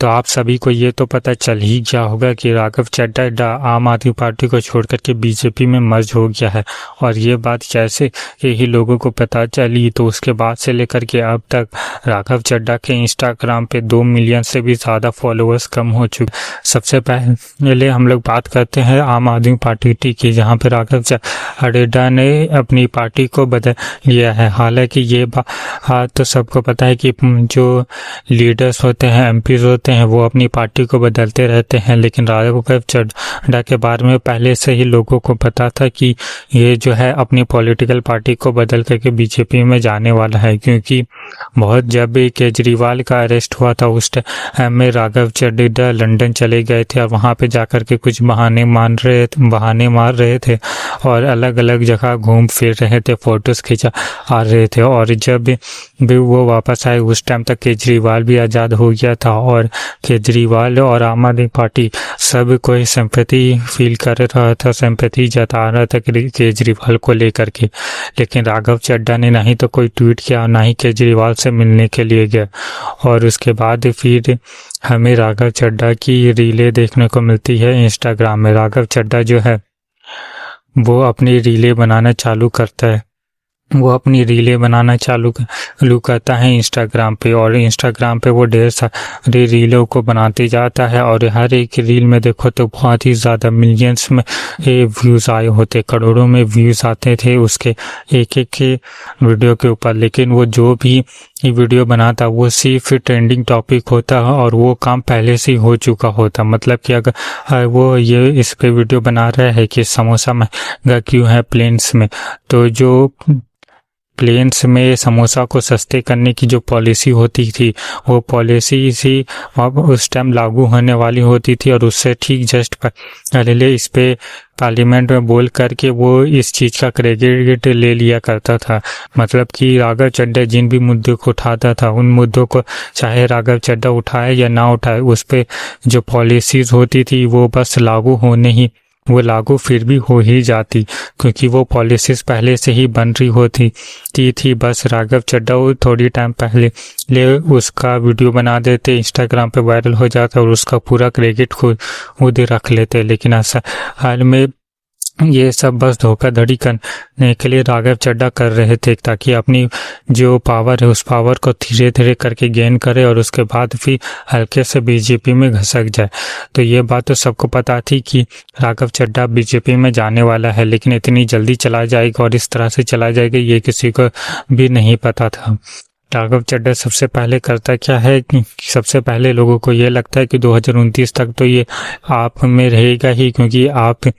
तो आप सभी को ये तो पता चल ही गया होगा कि राघव चड्ढा आम आदमी पार्टी को छोड़कर के बीजेपी में मर्ज हो गया है। और ये बात जैसे ही लोगों को पता चली तो उसके बाद से लेकर के अब तक राघव चड्ढा के इंस्टाग्राम पे 2 मिलियन से भी ज़्यादा फॉलोअर्स कम हो चुके। सबसे पहले हम लोग बात करते हैं आम आदमी पार्टी की, जहाँ पे राघव चड्ढा ने अपनी पार्टी को बदल लिया है। हालांकि ये बात तो सबको पता है कि जो लीडर्स होते हैं, एमपीज होते हैं, वो अपनी पार्टी को बदलते रहते हैं, लेकिन राघव चड्ढा के बारे में पहले से ही लोगों को पता था कि ये जो है अपनी पॉलिटिकल पार्टी को बदल करके बीजेपी में जाने वाला है। क्योंकि जब भी केजरीवाल का अरेस्ट हुआ था उस टाइम में राघव चड्ढा लंदन चले गए थे और वहाँ पे जाकर के कुछ बहाने मार रहे थे और अलग अलग जगह घूम फिर रहे थे, फोटोज खिंचा आ रहे थे। और जब भी वो वापस आए उस टाइम तक केजरीवाल भी आज़ाद हो गया था और केजरीवाल और आम आदमी पार्टी सब कोई सिंपैथी फील कर रहा था, सिंपैथी जता रहा था केजरीवाल को लेकर के। लेकिन राघव चड्ढा ने नहीं तो कोई ट्वीट किया, ना ही केजरीवाल से मिलने के लिए गया। और उसके बाद फिर हमें राघव चड्ढा की रीलें देखने को मिलती है इंस्टाग्राम में। राघव चड्ढा जो है वो अपनी रीलें बनाना चालू करता है, वो अपनी रीलें बनाना चालू करता है इंस्टाग्राम पे, और इंस्टाग्राम पे वो ढेर सारी रीलों को बनाते जाता है। और हर एक रील में देखो तो बहुत ही ज़्यादा मिलियंस में व्यूज़ आए होते, करोड़ों में व्यूज़ आते थे उसके एक एक के वीडियो के ऊपर। लेकिन वो जो भी वीडियो बनाता वो सिर्फ ट्रेंडिंग टॉपिक होता और वो काम पहले से ही हो चुका होता। मतलब कि अगर वो ये इस पे वीडियो बना रहा है कि समोसा महंगा क्यों है प्लेन्स में, तो जो प्लेन्स में समोसा को सस्ते करने की जो पॉलिसी होती थी वो पॉलिसी सी उस टाइम लागू होने वाली होती थी, और उससे ठीक जस्ट पहले इस पे पार्लियामेंट में बोल करके वो इस चीज़ का क्रेडिट ले लिया करता था। मतलब कि राघव चड्ढा जिन भी मुद्दों को उठाता था उन मुद्दों को चाहे राघव चड्ढा उठाए या ना उठाए, उस पे जो पॉलिसीज़ होती थी वो बस वो लागू फिर भी हो ही जाती, क्योंकि वो पॉलिसीज़ पहले से ही बन रही होती थी। बस राघव चड्ढा थोड़ी टाइम पहले ले उसका वीडियो बना देते, इंस्टाग्राम पे वायरल हो जाता और उसका पूरा क्रेडिट खुद रख लेते। लेकिन हाल में ये सब बस धोखाधड़ी करने के लिए राघव चड्ढा कर रहे थे, ताकि अपनी जो पावर है उस पावर को धीरे धीरे करके गेन करे और उसके बाद फिर हल्के से बीजेपी में घसक जाए। तो ये बात तो सबको पता थी कि राघव चड्ढा बीजेपी में जाने वाला है, लेकिन इतनी जल्दी चला जाएगा और इस तरह से चला जाएगा ये किसी को भी नहीं पता था। राघव चड्ढा सबसे पहले करता क्या है कि सबसे पहले लोगों को ये लगता है कि 2029 तक तो ये आप में रहेगा ही, क्योंकि आप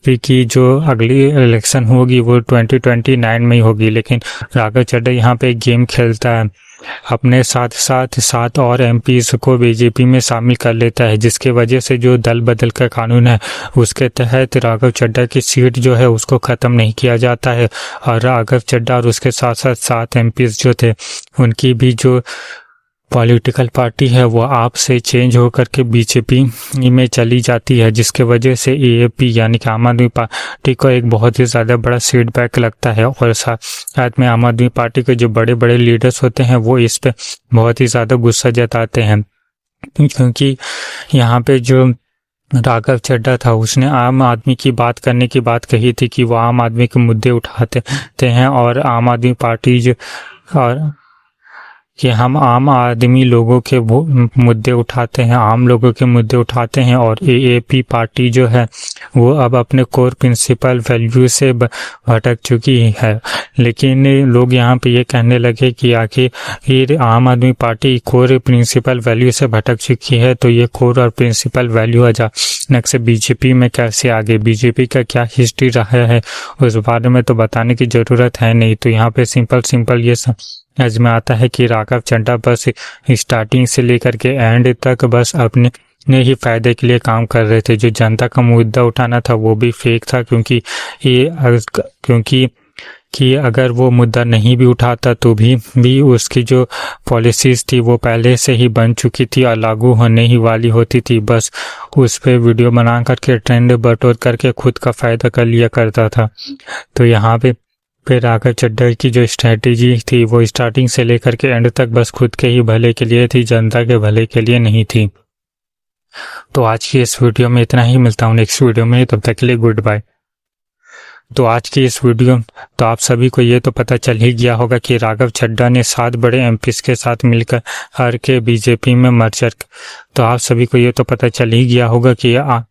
की जो अगली इलेक्शन होगी वो 2029 में ही होगी। लेकिन राघव चड्ढा यहाँ पे एक गेम खेलता है, अपने साथ और एमपीज को बीजेपी में शामिल कर लेता है, जिसके वजह से जो दल बदल का कानून है उसके तहत राघव चड्ढा की सीट जो है उसको ख़त्म नहीं किया जाता है। और राघव चड्ढा और उसके साथ एमपीज जो थे उनकी भी जो पॉलिटिकल पार्टी है वो आप से चेंज होकर के बीजेपी में चली जाती है, जिसके वजह से एएपी यानी कि आम आदमी पार्टी को एक बहुत ही ज़्यादा बड़ा सेटबैक लगता है। और साथ में आम आदमी पार्टी के जो बड़े बड़े लीडर्स होते हैं वो इस पे बहुत ही ज़्यादा गुस्सा जताते हैं, क्योंकि यहाँ पे जो राघव चड्ढा था उसने आम आदमी की बात करने की बात कही थी कि वो आम आदमी के मुद्दे उठाते हैं, और आम आदमी पार्टी जो और कि हम आम आदमी लोगों के मुद्दे उठाते हैं, आम लोगों के मुद्दे उठाते हैं। और एएपी पार्टी जो है वो अब अपने कोर प्रिंसिपल वैल्यू से भटक चुकी है। लेकिन लोग यहाँ पे ये कहने लगे कि आखिर आम आदमी पार्टी कोर प्रिंसिपल वैल्यू से भटक चुकी है तो ये कोर और प्रिंसिपल वैल्यू अचानक से बीजेपी में कैसे आ गई, बीजेपी का क्या हिस्ट्री रहा है उस बारे में तो बताने की ज़रूरत है नहीं। तो यहाँ पे सिंपल ये समझ में आता है कि राघव चड्ढा बस स्टार्टिंग से लेकर के एंड तक बस अपने ही फायदे के लिए काम कर रहे थे। जो जनता का मुद्दा उठाना था वो भी फेक था, क्योंकि अगर वो मुद्दा नहीं भी उठाता तो भी उसकी जो पॉलिसीज़ थी वो पहले से ही बन चुकी थी और लागू होने ही वाली होती थी। बस उस पे वीडियो बना करके ट्रेंड बटोर करके खुद का फ़ायदा कर लिया करता था। तो यहाँ पे फिर राघव चड्ढा की जो स्ट्रैटेजी थी वो स्टार्टिंग से लेकर के एंड तक बस खुद के ही भले के लिए थी, जनता के भले के लिए नहीं थी। तो आज की इस वीडियो में इतना ही, मिलता हूँ नेक्स्ट वीडियो में, तब तक के लिए गुड बाय। तो आज की इस वीडियो तो आप सभी को ये तो पता चल ही गया होगा कि राघव चड्ढा ने 7 बड़े एमपीज के साथ मिलकर हार के बीजेपी में मर्जर। तो आप सभी को ये तो पता चल ही गया होगा कि आप